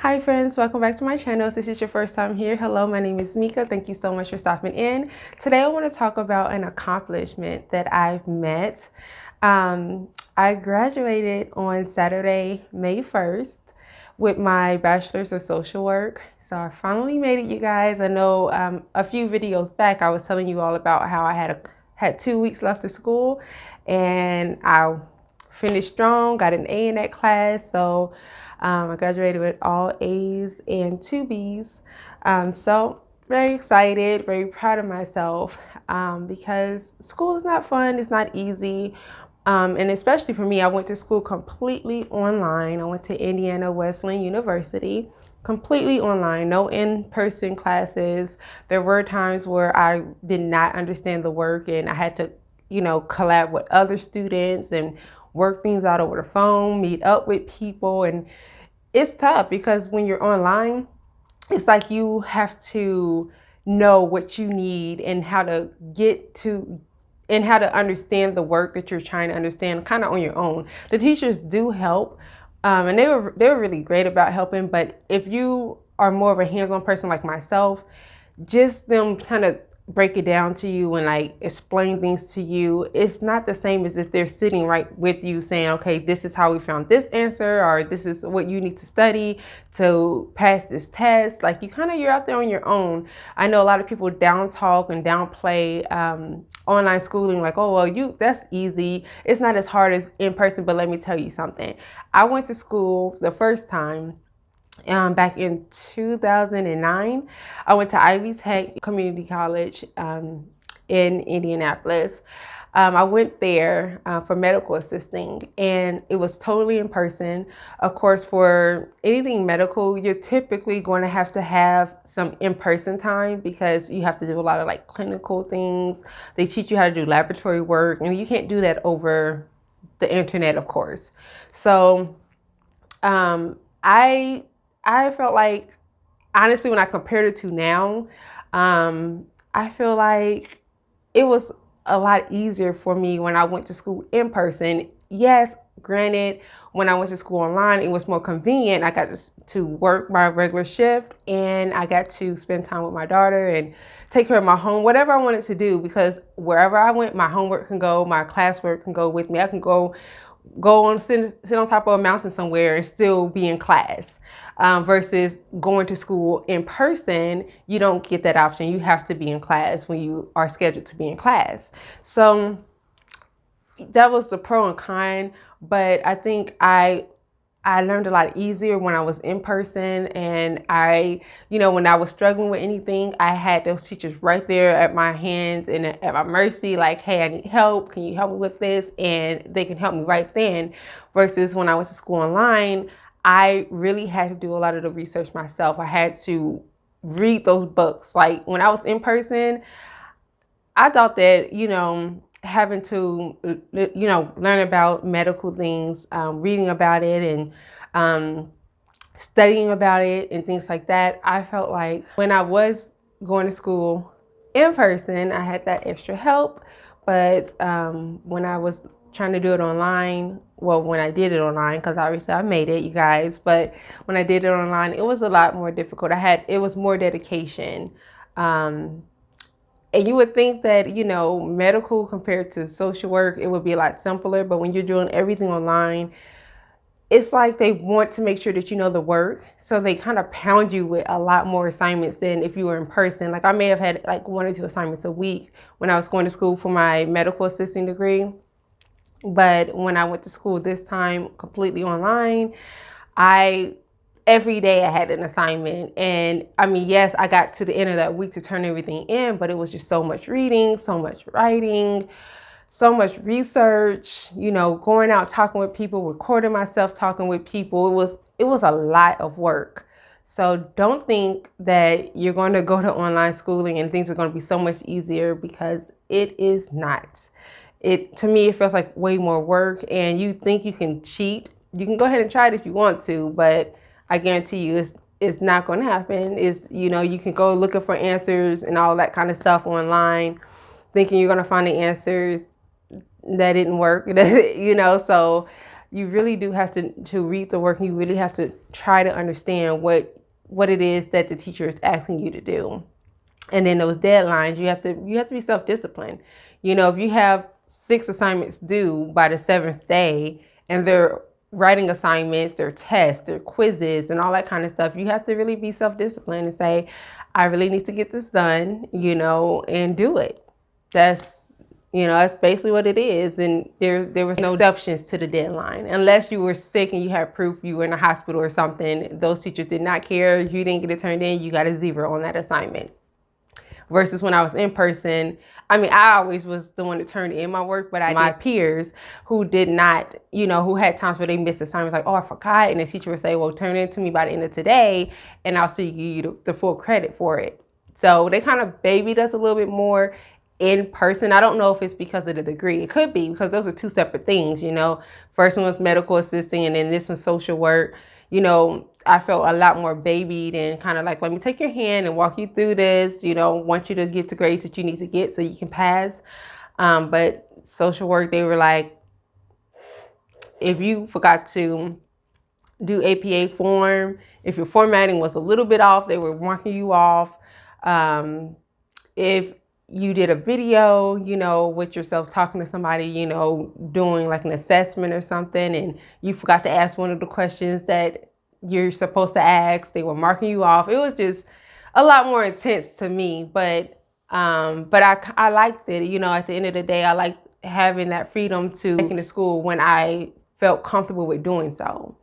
Hi friends, welcome back to my channel. If this is your first time here, hello, my name is Mika. Thank you so much for stopping in. Today I want to talk about an accomplishment that I've met. I graduated on Saturday, May 1st with my bachelor's of social work. So I finally made it, you guys. I know a few videos back I was telling you all about how I had 2 weeks left of school and I finished strong, got an A in that class. So I graduated with all A's and 2 B's. So very excited, very proud of myself because school is not fun, it's not easy. And especially for me, I went to school completely online. I went to Indiana Wesleyan University, completely online, no in-person classes. There were times where I did not understand the work and I had to, collab with other students and work things out over the phone, meet up with people. And it's tough because when you're online, it's like you have to know what you need and how to get to and how to understand the work that you're trying to understand kind of on your own. The teachers do help, and they were really great about helping. But if you are more of a hands-on person like myself, just them kind of break it down to you and like explain things to you, it's not the same as if they're sitting right with you saying, okay, this is how we found this answer, or this is what you need to study to pass this test. Like you're out there on your own. I know a lot of people down talk and downplay online schooling, like, oh well, that's easy, it's not as hard as in person. But let me tell you something. I went to school the first time back in 2009. I went to Ivy Tech Community College in Indianapolis. I went there for medical assisting, and it was totally in person. Of course, for anything medical, you're typically going to have some in-person time because you have to do a lot of like clinical things. They teach you how to do laboratory work, and you can't do that over the internet, of course. So I felt like, honestly, when I compared it to now, I feel like it was a lot easier for me when I went to school in person. Yes, granted, when I went to school online, it was more convenient. I got to work my regular shift and I got to spend time with my daughter and take care of my home, whatever I wanted to do, because wherever I went, my homework can go, my classwork can go with me. I can go on sit on top of a mountain somewhere and still be in class. Versus going to school in person, you don't get that option. You have to be in class when you are scheduled to be in class. So that was the pro and con, but I think I learned a lot easier when I was in person, and when I was struggling with anything, I had those teachers right there at my hands and at my mercy, like, hey, I need help. Can you help me with this? And they can help me right then. Versus when I went to school online, I really had to do a lot of the research myself. I had to read those books. Like when I was in person, I thought that, having to, learn about medical things, reading about it and studying about it and things like that, I felt like when I was going to school in person, I had that extra help. But when I was trying to do it online, well, when I did it online, because obviously I made it, you guys, but when I did it online, it was a lot more difficult. It was more dedication. And you would think that, medical compared to social work, it would be a lot simpler. But when you're doing everything online, it's like they want to make sure that you know the work. So they kind of pound you with a lot more assignments than if you were in person. Like I may have had like 1 or 2 assignments a week when I was going to school for my medical assisting degree. But when I went to school this time completely online, every day I had an assignment. And I mean, yes, I got to the end of that week to turn everything in, but it was just so much reading, so much writing, so much research, going out, talking with people, recording myself, talking with people. It was a lot of work. So don't think that you're going to go to online schooling and things are going to be so much easier, because it is not. To me, it feels like way more work, and you think you can cheat. You can go ahead and try it if you want to, but I guarantee you it's not going to happen. You can go looking for answers and all that kind of stuff online, thinking you're going to find the answers. That didn't work, so you really do have to read the work, and you really have to try to understand what it is that the teacher is asking you to do. And then those deadlines, you have to be self-disciplined. If you have 6 assignments due by the 7th day, and they're writing assignments, their tests, their quizzes, and all that kind of stuff, you have to really be self-disciplined and say, I really need to get this done, and do it. That's basically what it is. And there was no exceptions to the deadline. Unless you were sick and you had proof you were in a hospital or something, those teachers did not care. If you didn't get it turned in, you got a 0 on that assignment. Versus when I was in person, I always was the one to turn in my work, but my peers who did not, who had times where they missed assignments, like, oh, I forgot. And the teacher would say, well, turn it to me by the end of today, and I'll still give you the full credit for it. So they kind of babied us a little bit more in person. I don't know if it's because of the degree. It could be because those are 2 separate things, First one was medical assisting, and then this was social work. I felt a lot more babied and kind of like, let me take your hand and walk you through this, want you to get the grades that you need to get so you can pass. But social work, they were like, if you forgot to do APA form, if your formatting was a little bit off, they were marking you off. If you did a video, with yourself talking to somebody, doing like an assessment or something, and you forgot to ask one of the questions that you're supposed to ask, they were marking you off. It was just a lot more intense to me, but I liked it. At the end of the day, I liked having that freedom to take into school when I felt comfortable with doing so.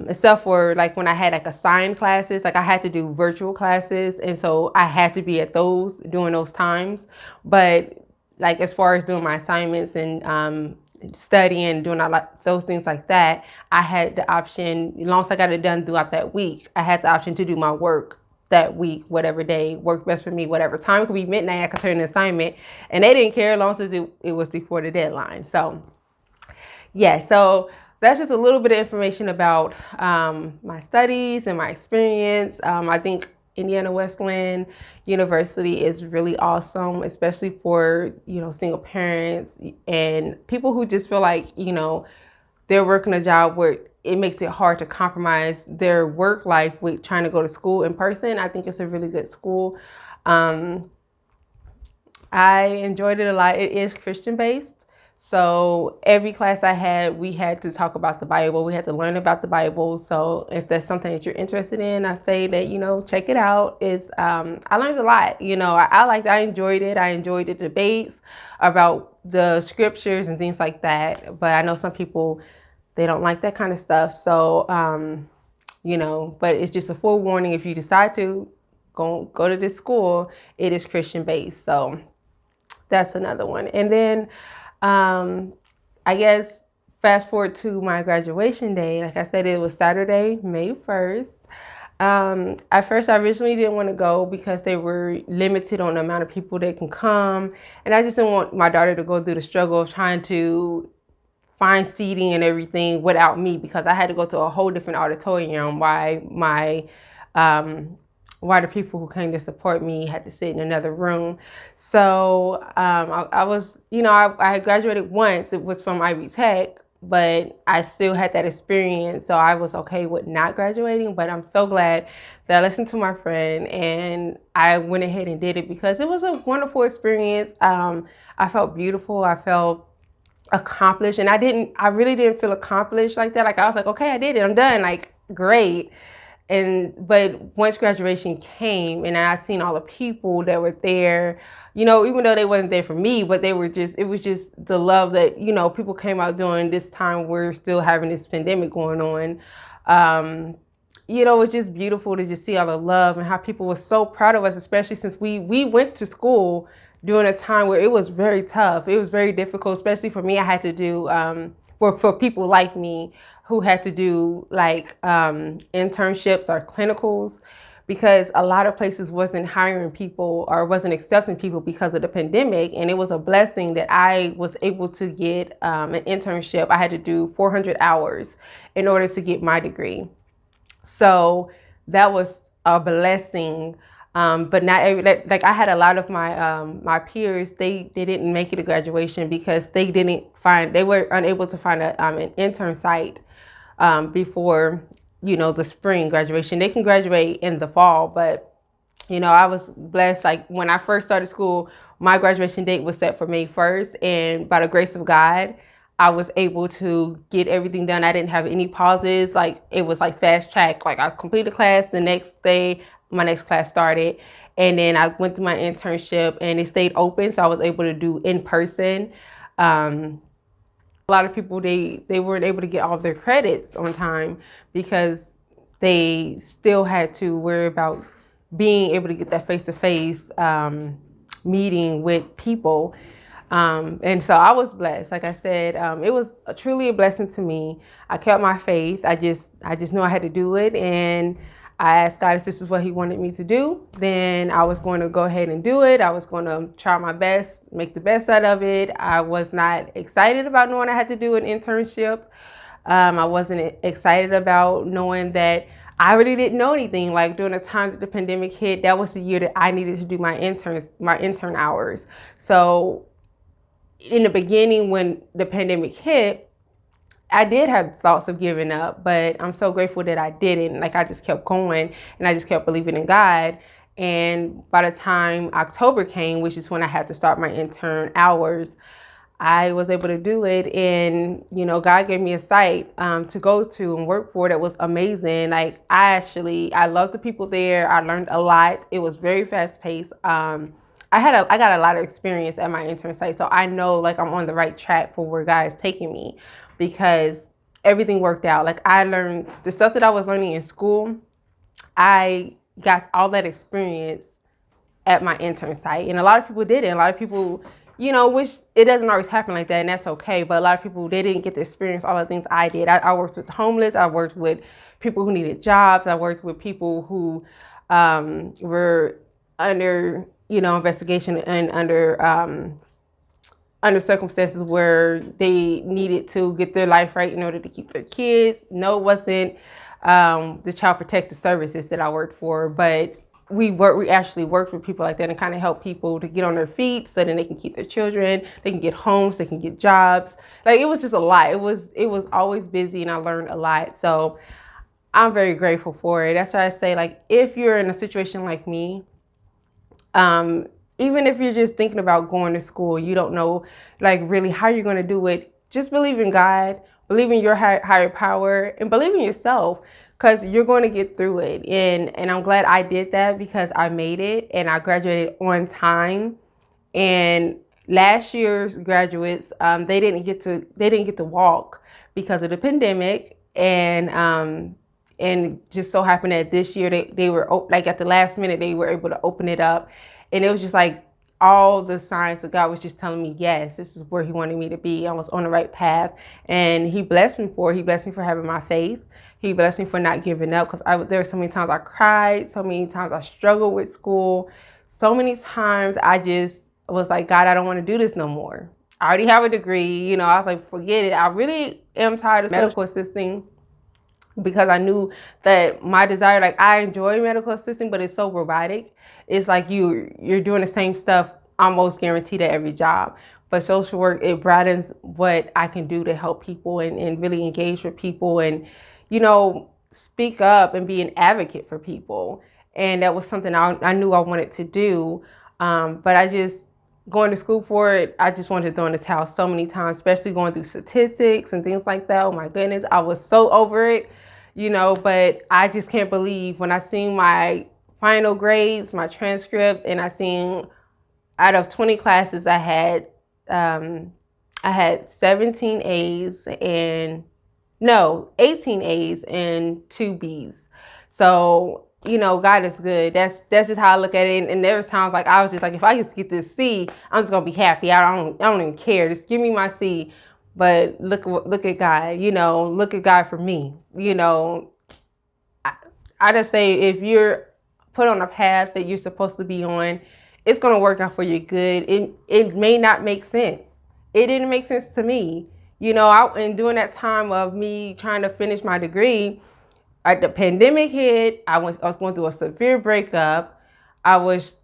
Except for like when I had like assigned classes, like I had to do virtual classes, and so I had to be at those during those times. But like as far as doing my assignments and studying, doing those things like that, I had the option, as long as I got it done throughout that week, I had the option to do my work that week, whatever day worked best for me, whatever time. It could be midnight, I could turn an assignment, and they didn't care as long as it was before the deadline. So yeah, so that's just a little bit of information about my studies and my experience. I think Indiana Wesleyan University is really awesome, especially for, single parents and people who just feel like, they're working a job where it makes it hard to compromise their work life with trying to go to school in person. I think it's a really good school. I enjoyed it a lot. It is Christian based. So every class I had, we had to talk about the Bible. We had to learn about the Bible. So if that's something that you're interested in, I say that, check it out. I learned a lot. I enjoyed it. I enjoyed the debates about the scriptures and things like that. But I know some people, they don't like that kind of stuff. So, but it's just a forewarning. If you decide to go to this school, it is Christian based. So that's another one. And then I guess fast forward to my graduation day. Like I said, it was Saturday, May 1st. At first, I originally didn't want to go because they were limited on the amount of people that can come. And I just didn't want my daughter to go through the struggle of trying to find seating and everything without me, because I had to go to a whole different auditorium why the people who came to support me had to sit in another room. So I was, I had graduated once. It was from Ivy Tech, but I still had that experience. So I was okay with not graduating, but I'm so glad that I listened to my friend and I went ahead and did it because it was a wonderful experience. I felt beautiful. I felt accomplished, and I really didn't feel accomplished like that. Like I was like, okay, I did it. I'm done. Like, great. But once graduation came and I seen all the people that were there, even though they wasn't there for me, but it was just the love that, people came out during this time we're still having this pandemic going on. It was just beautiful to just see all the love and how people were so proud of us, especially since we went to school during a time where it was very tough. It was very difficult, especially for me. I had to do, for people like me, who had to do like internships or clinicals, because a lot of places wasn't hiring people or wasn't accepting people because of the pandemic. And it was a blessing that I was able to get an internship. I had to do 400 hours in order to get my degree. So that was a blessing But not every, like I had a lot of my peers, they didn't make it to graduation because they were unable to find an intern site before, the spring graduation. They can graduate in the fall, but I was blessed. Like when I first started school, my graduation date was set for May 1st. And by the grace of God, I was able to get everything done. I didn't have any pauses. Like it was like fast track. Like I completed class the next day, my next class started. And then I went through my internship and it stayed open. So I was able to do in person. A lot of people, they weren't able to get all of their credits on time because they still had to worry about being able to get that face-to-face meeting with people. And so I was blessed. Like I said, it was truly a blessing to me. I kept my faith. I just knew I had to do it. And I asked God if this is what he wanted me to do, then I was going to go ahead and do it. I was going to try my best, make the best out of it. I was not excited about knowing I had to do an internship. I wasn't excited about knowing that I really didn't know anything. Like during the time that the pandemic hit, that was the year that I needed to do my intern hours. So in the beginning, when the pandemic hit, I did have thoughts of giving up, but I'm so grateful that I didn't. Like I just kept going and I just kept believing in God. And by the time October came, which is when I had to start my intern hours, I was able to do it. And, God gave me a site to go to and work for that was amazing. Like I loved the people there. I learned a lot. It was very fast paced. I got a lot of experience at my intern site. So I know like I'm on the right track for where God is taking me because everything worked out. Like I learned the stuff that I was learning in school. I got all that experience at my intern site. And a lot of people didn't. A lot of people, which it doesn't always happen like that, and that's okay. But a lot of people, they didn't get to experience all the things I did. I worked with the homeless. I worked with people who needed jobs. I worked with people who were under, investigation and under circumstances where they needed to get their life right in order to keep their kids. No, it wasn't the child protective services that I worked for, but we actually worked with people like that and kind of help people to get on their feet so then they can keep their children, they can get homes, they can get jobs. Like it was just a lot. It was always busy and I learned a lot. So I'm very grateful for it. That's why I say, like, if you're in a situation like me, even if you're just thinking about going to school, you don't know like really how you're going to do it. Just believe in God, believe in your higher power, and believe in yourself, because you're going to get through it. And I'm glad I did that because I made it and I graduated on time. And last year's graduates, they didn't get to walk because of the pandemic. And just so happened that this year they were like at the last minute they were able to open it up. And it was just like all the signs of God was just telling me, yes, this is where he wanted me to be. I was on the right path. And he blessed me for it. He blessed me for having my faith. He blessed me for not giving up, because there were so many times I cried, so many times I struggled with school. So many times I just was like, God, I don't want to do this no more. I already have a degree. I was like, forget it. I really am tired of medical assisting, because I knew that my desire, like I enjoy medical assisting, but it's so robotic. It's like you're doing the same stuff almost guaranteed at every job. But social work, it broadens what I can do to help people and really engage with people and, speak up and be an advocate for people. And that was something I knew I wanted to do. But I just, going to school for it, I just wanted to throw in the towel so many times, especially going through statistics and things like that. Oh my goodness, I was so over it, but I just can't believe when I seen my final grades, my transcript, and I seen out of 20 classes I had 17 A's and 18 A's and 2 B's. So, God is good. That's just how I look at it. And there was times like I was just like, if I just get this C, I'm just gonna be happy. I don't even care. Just give me my C. But look at God. Look at God for me. I just say, if you're put on a path that you're supposed to be on, it's gonna work out for your good. It may not make sense. It didn't make sense to me. And during that time of me trying to finish my degree, the pandemic hit. I was going through a severe breakup. I was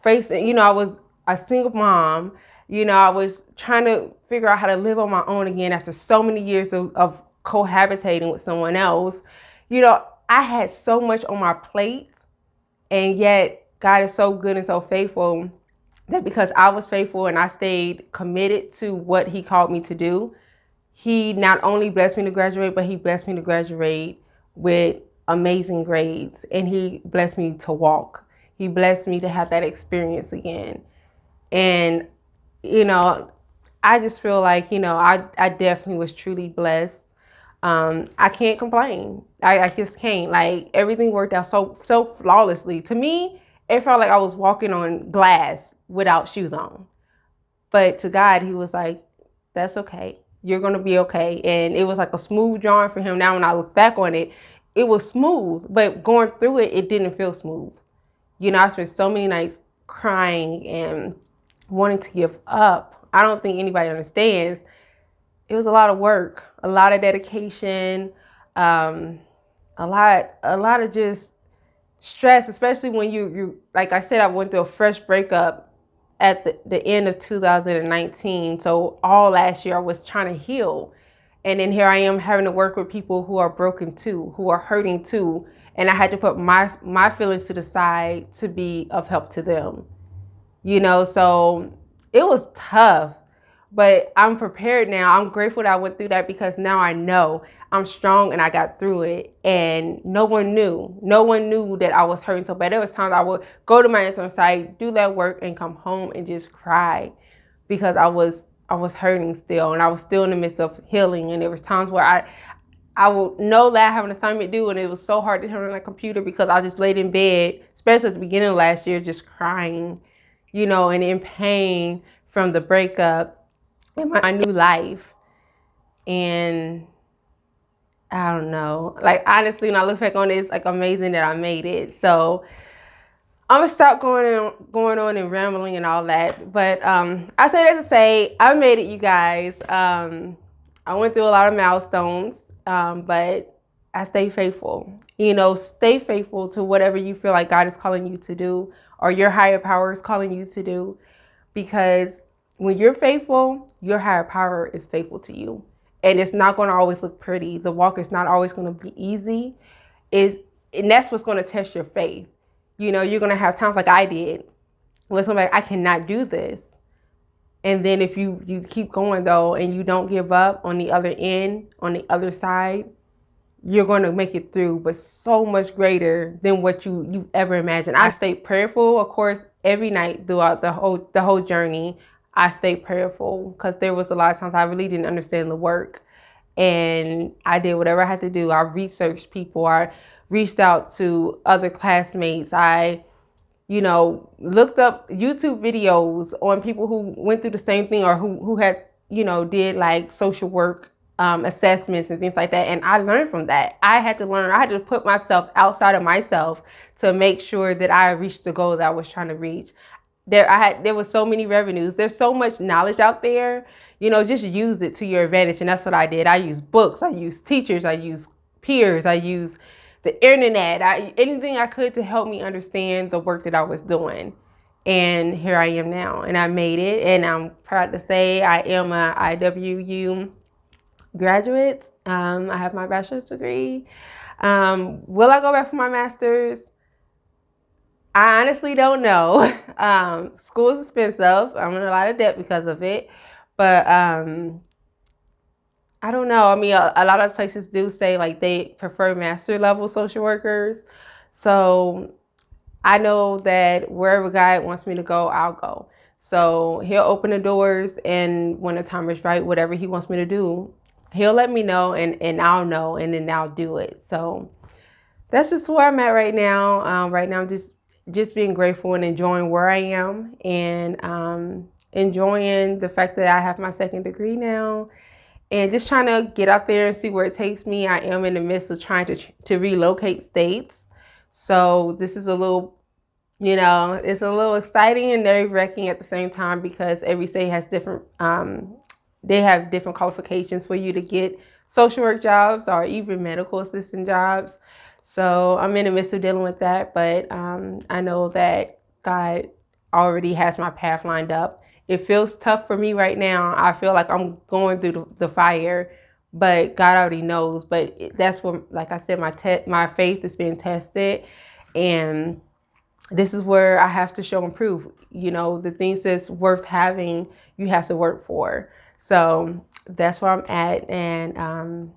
facing, I was a single mom. I was trying to figure out how to live on my own again after so many years of cohabitating with someone else. I had so much on my plate, and yet God is so good and so faithful that because I was faithful and I stayed committed to what He called me to do, He not only blessed me to graduate, but He blessed me to graduate with amazing grades, and He blessed me to walk. He blessed me to have that experience again. And, I just feel like, I definitely was truly blessed. I can't complain. I just can't. Like, everything worked out so flawlessly. To me, it felt like I was walking on glass without shoes on. But to God, He was like, that's okay. You're going to be okay. And it was like a smooth drawing for Him. Now, when I look back on it, it was smooth. But going through it, it didn't feel smooth. I spent so many nights crying and wanting to give up. I don't think anybody understands. It was a lot of work, a lot of dedication, a lot of just stress, especially when you like I said, I went through a fresh breakup at the end of 2019. So all last year I was trying to heal. And then here I am having to work with people who are broken too, who are hurting too. And I had to put my feelings to the side to be of help to them. So it was tough, but I'm prepared now. I'm grateful that I went through that, because now I know I'm strong and I got through it. And no one knew that I was hurting so bad. There was times I would go to my intern site, do that work, and come home and just cry because I was hurting still, and I was still in the midst of healing. And there was times where I would know that I have an assignment due, and it was so hard to turn on my computer because I just laid in bed, especially at the beginning of last year, just crying, and in pain from the breakup and my new life. And I don't know, like, honestly, when I look back on it, it's like amazing that I made it. So I'm gonna stop going on and rambling and all that. But I say that to say I made it, you guys. I went through a lot of milestones, but I stay faithful. Stay faithful to whatever you feel like God is calling you to do, or your higher power is calling you to do. Because when you're faithful, your higher power is faithful to you. And it's not going to always look pretty. The walk is not always going to be easy. And that's what's going to test your faith. You're going to have times like I did, where somebody like, I cannot do this. And then if you keep going though, and you don't give up on the other end, on the other side, you're going to make it through, but so much greater than what you ever imagined. I stayed prayerful, of course, every night throughout the whole journey. I stayed prayerful because there was a lot of times I really didn't understand the work, and I did whatever I had to do. I researched people. I reached out to other classmates. I looked up YouTube videos on people who went through the same thing, or who had, did like social work assessments and things like that. And I learned from that. I had to put myself outside of myself to make sure that I reached the goal that I was trying to reach. There was so many revenues. There's so much knowledge out there, just use it to your advantage. And that's what I did. I used books, I used teachers, I used peers, I used the internet, anything I could to help me understand the work that I was doing. And here I am now, and I made it. And I'm proud to say I am a IWU graduate. I have my bachelor's degree. Will I go back for my master's? I honestly don't know. School is expensive. I'm in a lot of debt because of it. But I don't know. I mean, a lot of places do say like they prefer master level social workers. So I know that wherever God wants me to go, I'll go. So He'll open the doors, and when the time is right, whatever He wants me to do, He'll let me know, and I'll know, and then I'll do it. So that's just where I'm at right now. Right now, I'm just being grateful and enjoying where I am, and enjoying the fact that I have my second degree now, and just trying to get out there and see where it takes me. I am in the midst of trying to relocate states. So this is a little, it's a little exciting and nerve-wracking at the same time, because every state has different, they have different qualifications for you to get social work jobs or even medical assistant jobs. So I'm in the midst of dealing with that, but I know that God already has my path lined up. It feels tough for me right now. I feel like I'm going through the fire, but God already knows. But that's what, like I said, my faith is being tested, and this is where I have to show and prove. You know, the things that's worth having, you have to work for. So that's where I'm at, and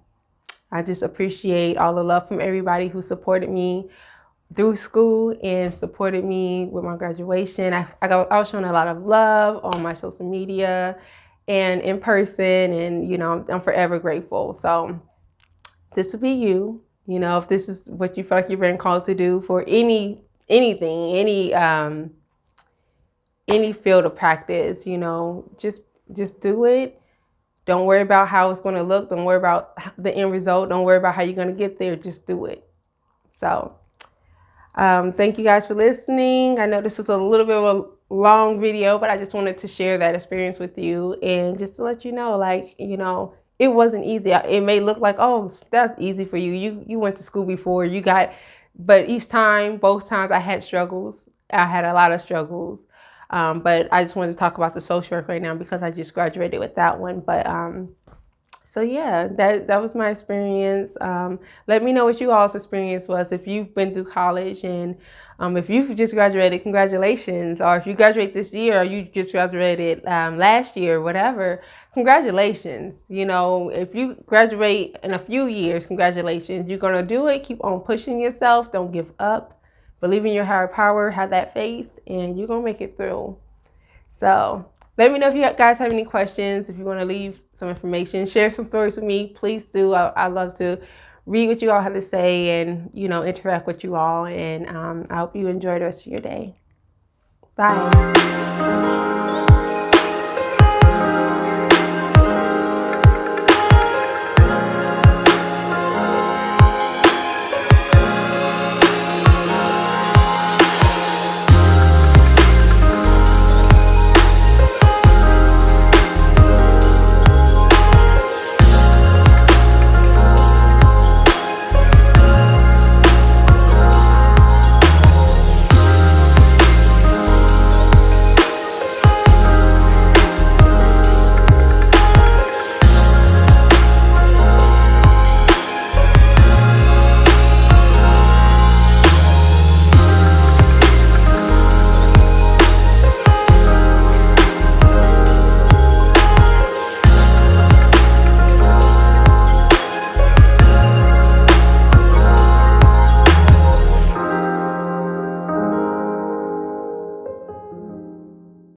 I just appreciate all the love from everybody who supported me through school and supported me with my graduation. I was showing a lot of love on my social media and in person, and you know, I'm forever grateful. So this will be you. You know, if this is what you feel like you've been called to do for anything, any field of practice, you know, just do it. Don't worry about how it's going to look. Don't worry about the end result. Don't worry about how you're going to get there. Just do it. So thank you guys for listening. I know this was a little bit of a long video, but I just wanted to share that experience with you, and just to let you know, like, you know, it wasn't easy. It may look like, oh, that's easy for you. You went to school before, but both times I had struggles. I had a lot of struggles. But I just wanted to talk about the social work right now because I just graduated with that one. But so yeah, that was my experience. Let me know what you all's experience was. If you've been through college, and if you've just graduated, congratulations. Or if you graduate this year, or you just graduated last year, whatever, congratulations. You know, if you graduate in a few years, congratulations. You're gonna do it. Keep on pushing yourself. Don't give up. Believe in your higher power. Have that faith, and you're gonna make it through. So let me know if you guys have any questions. If you want to leave some information, share some stories with me, please do. I love to read what you all have to say, and, you know, interact with you all. And I hope you enjoy the rest of your day. Bye.